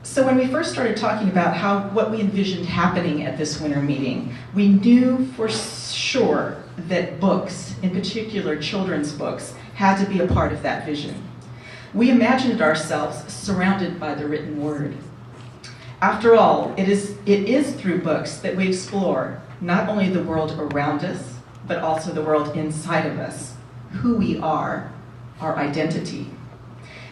So when we first started talking about what we envisioned happening at this winter meeting, we knew for sure that books, in particular children's books, had to be a part of that vision. We imagined ourselves surrounded by the written word. After all, it is through books that we explore not only the world around us, but also the world inside of us, who we are, our identity.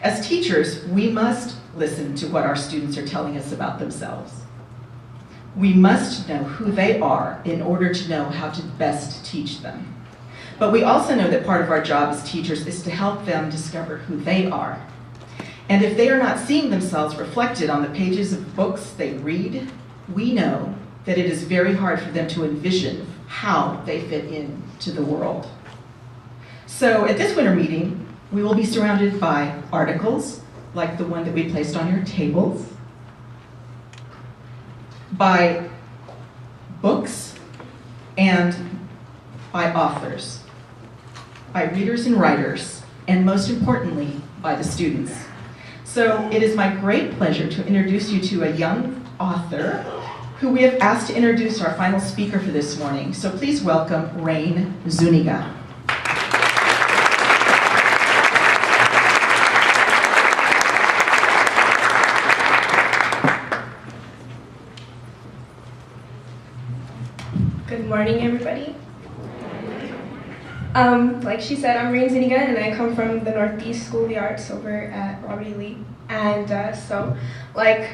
As teachers, we must listen to what our students are telling us about themselves. We must know who they are in order to know how to best teach them. But we also know that part of our job as teachers is to help them discover who they are. And if they are not seeing themselves reflected on the pages of books they read, we know that it is very hard for them to envision how they fit into the world. So at this winter meeting, we will be surrounded by articles, like the one that we placed on your tables, by books, and by authors, by readers and writers, and most importantly, by the students. So it is my great pleasure to introduce you to a young author who we have asked to introduce our final speaker for this morning. So please welcome Rain Zuniga. Good morning, everybody. Like she said, I'm Rain Zuniga, and I come from the Northeast School of the Arts over at Robert E. Lee. And so, like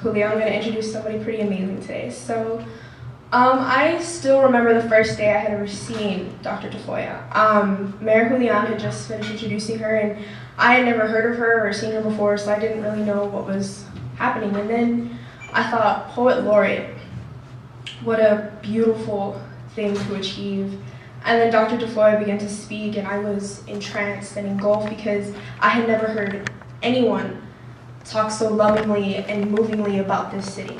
Julio, I'm going to introduce somebody pretty amazing today. So, I still remember the first day I had ever seen Dr. Tafolla. Mayor Julian had just finished introducing her, and I had never heard of her or seen her before, so I didn't really know what was happening. And then I thought, poet laureate, what a beautiful thing to achieve. And then Dr. Tafolla began to speak, and I was entranced and engulfed because I had never heard anyone talk so lovingly and movingly about this city,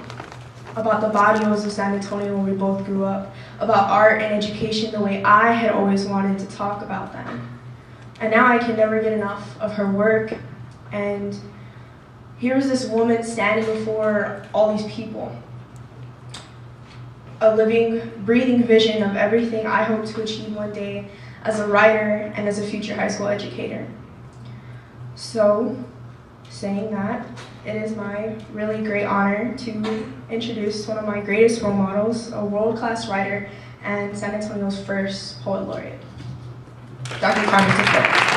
about the barrios of San Antonio where we both grew up, about art and education the way I had always wanted to talk about them. And now I can never get enough of her work. And here's this woman standing before all these people, a living, breathing vision of everything I hope to achieve one day as a writer and as a future high school educator. So, saying that, it is my really great honor to introduce one of my greatest role models, a world-class writer and San Antonio's first poet laureate, Dr. Carmen Tafolla.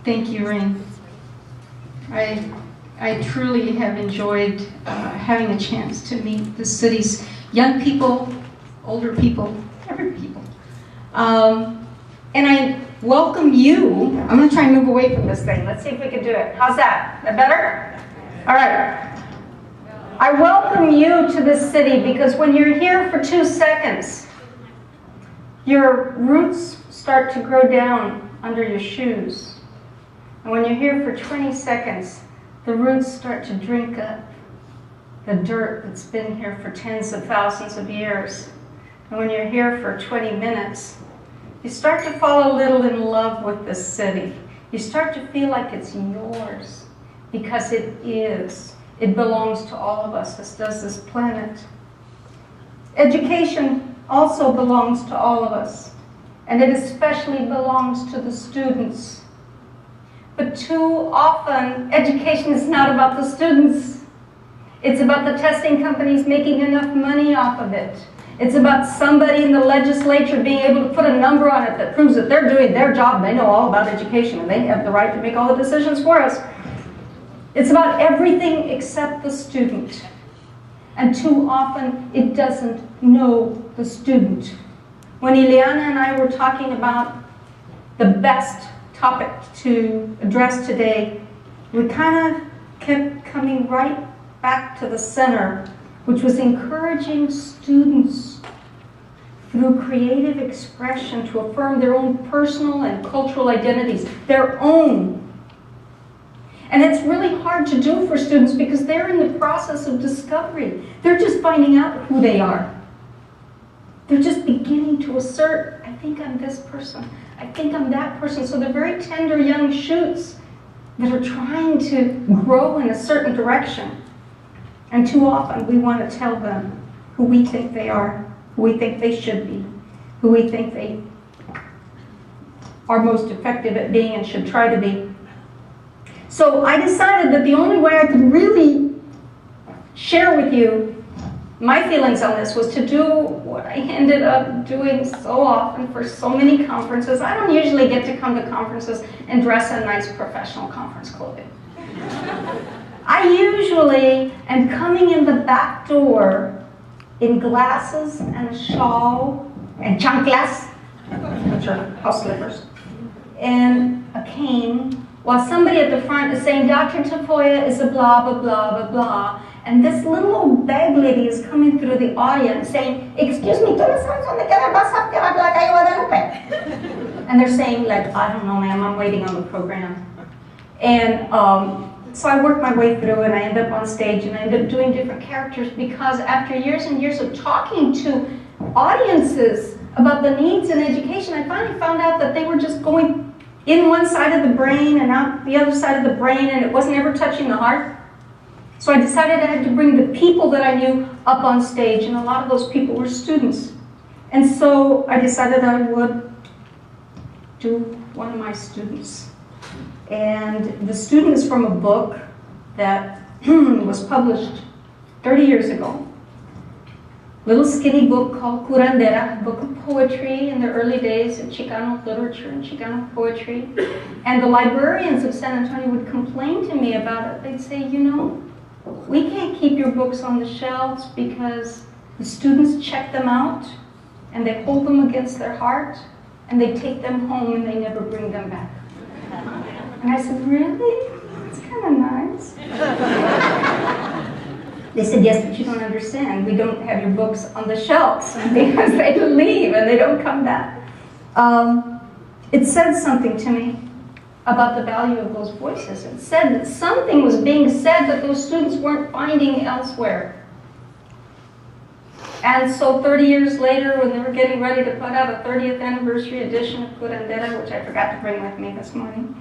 Thank you, Rain. I truly have enjoyed having a chance to meet the city's young people, older people, every people. And I welcome you. I'm going to try and move away from this thing. Let's see if we can do it. How's that? Is that better? All right. I welcome you to this city because when you're here for 2 seconds, your roots start to grow down under your shoes. And when you're here for 20 seconds, the roots start to drink up the dirt that's been here for tens of thousands of years. And when you're here for 20 minutes, you start to fall a little in love with this city. You start to feel like it's yours, because it is. It belongs to all of us, as does this planet. Education also belongs to all of us, and it especially belongs to the students. But too often, education is not about the students. It's about the testing companies making enough money off of it. It's about somebody in the legislature being able to put a number on it that proves that they're doing their job and they know all about education and they have the right to make all the decisions for us. It's about everything except the student. And too often, it doesn't know the student. When Ileana and I were talking about the best topic to address today, we kind of kept coming right back to the center, which was encouraging students through creative expression to affirm their own personal and cultural identities, their own. And it's really hard to do for students because they're in the process of discovery. They're just finding out who they are. They're just beginning to assert, I think I'm this person, I think I'm that person. So they're very tender young shoots that are trying to grow in a certain direction. And too often we want to tell them who we think they are, who we think they should be, who we think they are most effective at being and should try to be. So I decided that the only way I could really share with you my feelings on this was to do what I ended up doing so often for so many conferences. I don't usually get to come to conferences and dress in nice professional conference clothing. I usually am coming in the back door in glasses and a shawl and chanclas, which are house slippers, and a cane, while somebody at the front is saying, Dr. Tafolla is a blah, blah, blah, blah, blah. And this little old bag lady is coming through the audience saying, excuse me, ¿tú no sabes dónde queda el WhatsApp que va a la calle Guadalupe? And they're saying, like, I don't know, ma'am, I'm waiting on the program. And so I worked my way through and I ended up on stage and I ended up doing different characters because after years and years of talking to audiences about the needs in education, I finally found out that they were just going in one side of the brain and out the other side of the brain, and it wasn't ever touching the heart. So I decided I had to bring the people that I knew up on stage, and a lot of those people were students. And so I decided I would do one of my students. And the student is from a book that was published 30 years ago. Little skinny book called Curandera, a book of poetry in the early days of Chicano literature and Chicano poetry. And the librarians of San Antonio would complain to me about it. They'd say, you know, we can't keep your books on the shelves because the students check them out and they hold them against their heart and they take them home and they never bring them back. And I said, really? That's kind of nice. They said, yes, but you don't understand. We don't have your books on the shelves because they leave and they don't come back. It said something to me about the value of those voices. It said that something was being said that those students weren't finding elsewhere. And so 30 years later, when they were getting ready to put out a 30th anniversary edition of Curandera, which I forgot to bring with me this morning,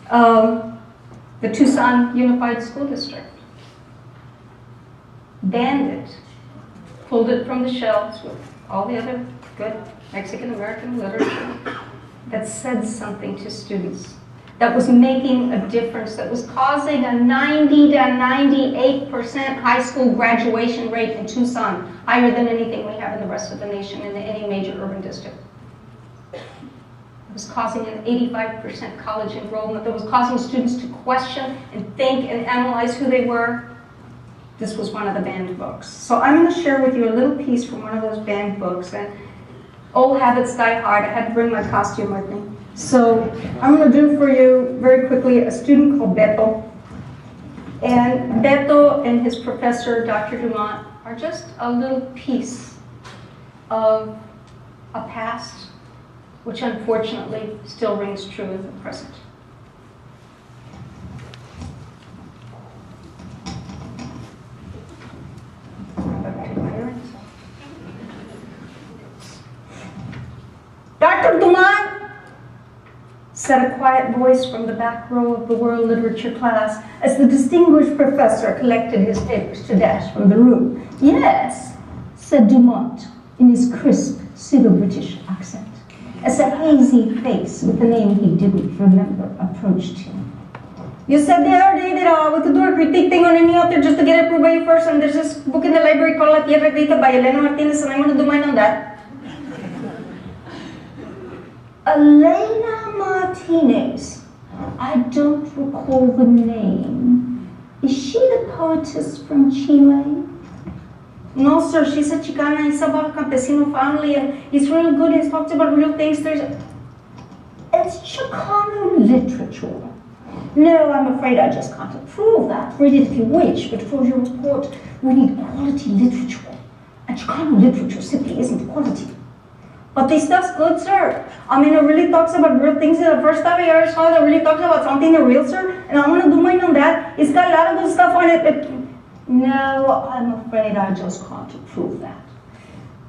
the Tucson Unified School District banned it, pulled it from the shelves with all the other good Mexican-American literature that said something to students, that was making a difference, that was causing a 90 to 98% high school graduation rate in Tucson, higher than anything we have in the rest of the nation in any major urban district. It was causing an 85% college enrollment, that was causing students to question and think and analyze who they were. This was one of the banned books. So I'm going to share with you a little piece from one of those banned books. And old habits die hard. I had to bring my costume with me. So I'm going to do for you very quickly a student called Beto. And Beto and his professor, Dr. Dumont, are just a little piece of a past which unfortunately still rings true in the present. Dr. Dumont, said a quiet voice from the back row of the world literature class as the distinguished professor collected his papers to dash from the room. Yes, said Dumont in his crisp, pseudo-British accent, as a hazy face with a name he didn't remember approached him. You said the other day that we could do a critique thing on any author just to get approved by you first, and there's this book in the library called La Tierra Grita by Elena Martinez, and I'm going to do mine on that. Elena Martinez. I don't recall the name. Is she the poetess from Chile? No, sir. She's a Chicana. It's about a campesino family, and he's really good. He's talked about real things. It's Chicano literature. No, I'm afraid I just can't approve that. Read it if you wish, but for your report, we need quality literature. And Chicano literature simply isn't quality. But this stuff's good, sir. I mean, it really talks about real things. The first time I ever saw it, it really talks about something that real, sir. And I want to do mine on that. It's got a lot of good stuff on it. No, I'm afraid I just can't approve that.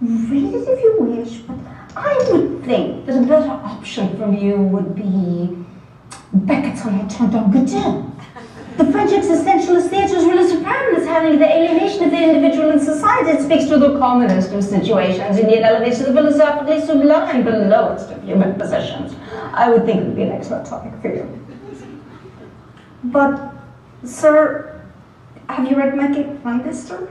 Read it if you wish, but I would think that a better option from you would be Beckett's On Étant un Gudin. The French existentialist theatre is really superb in its handling of the alienation of the individual in society. It speaks to the commonest of situations, and yet elevates to the philosophically sublime but lowest of human possessions. I would think it would be an excellent topic for you. But, sir, have you read Beckett on this, sir?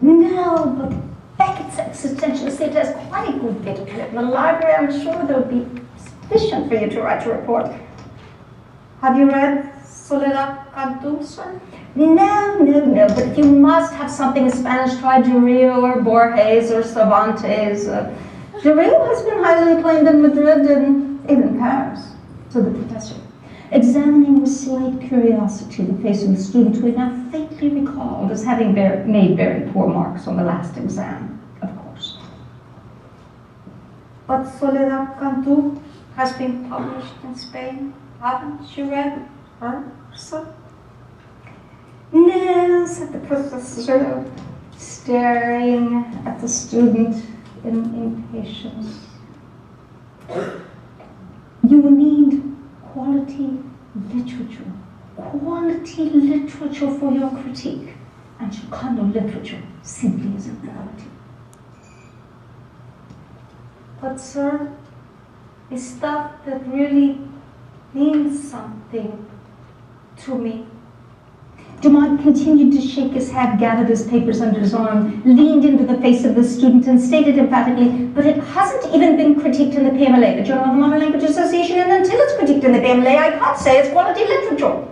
No, but Beckett's existentialist theatre has quite a good bit of it. In the library, I'm sure there would be sufficient for you to write a report. Have you read Soledad Cantú, sir? No, but if you must have something in Spanish, try Durillo or Borges or Cervantes. Durillo has been highly acclaimed in Madrid and even in Paris, said the professor, examining with slight curiosity the face of the student who had now faintly recalled as having made very poor marks on the last exam, of course. But Soledad Cantú has been published in Spain. Haven't you read her, sir? No, said the professor, staring at the student in impatience. You will need quality literature for your critique, and Chicano literature simply isn't quality. But, sir, is stuff that really means something to me. Dumont continued to shake his head, gathered his papers under his arm, leaned into the face of the student and stated emphatically, but it hasn't even been critiqued in the PMLA, the Journal of the Modern Language Association, and until it's critiqued in the PMLA, I can't say it's quality literature.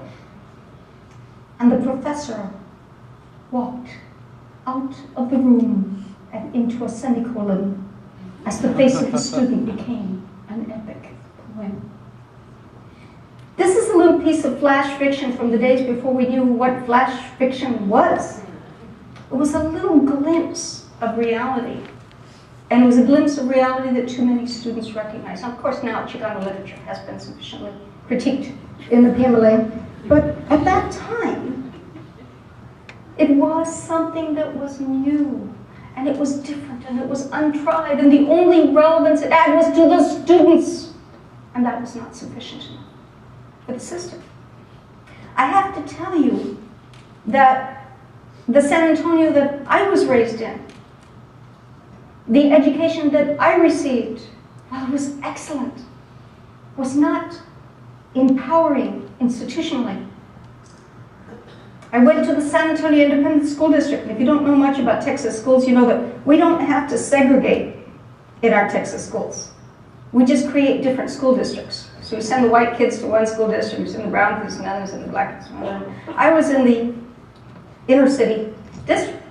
And the professor walked out of the room and into a semicolon as the face of the student became an epic poem. This is a little piece of flash fiction from the days before we knew what flash fiction was. It was a little glimpse of reality. And it was a glimpse of reality that too many students recognize. Now, of course, now Chicano literature has been sufficiently critiqued in the PMLA. But at that time, it was something that was new. And it was different, and it was untried. And the only relevance it had was to the students. And that was not sufficient enough for the system. I have to tell you that the San Antonio that I was raised in, the education that I received, while it was excellent, was not empowering institutionally. I went to the San Antonio Independent School District, and if you don't know much about Texas schools, you know that we don't have to segregate in our Texas schools. We just create different school districts. So we send the white kids to one school district, we send the brown kids to another, we send the black kids to another. I was in the inner city district.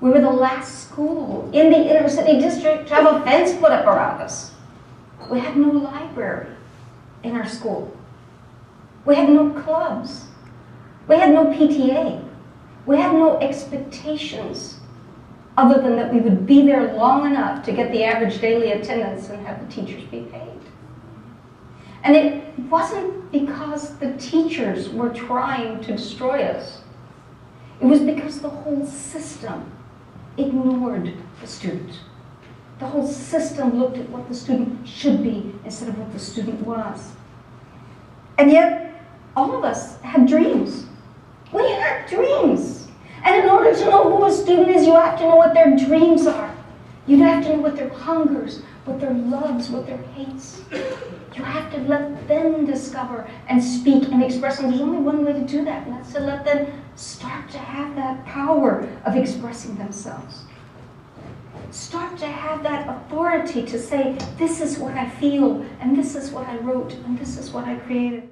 We were the last school in the inner city district to have a fence put up around us. We had no library in our school. We had no clubs. We had no PTA. We had no expectations other than that we would be there long enough to get the average daily attendance and have the teachers be paid. And it wasn't because the teachers were trying to destroy us. It was because the whole system ignored the student. The whole system looked at what the student should be instead of what the student was. And yet, all of us had dreams. We had dreams. And in order to know who a student is, you have to know what their dreams are. You have to know what their hungers, what their loves, what their hates. You have to let them discover and speak and express. And there's only one way to do that, and that's to let them start to have that power of expressing themselves. Start to have that authority to say, this is what I feel, and this is what I wrote, and this is what I created.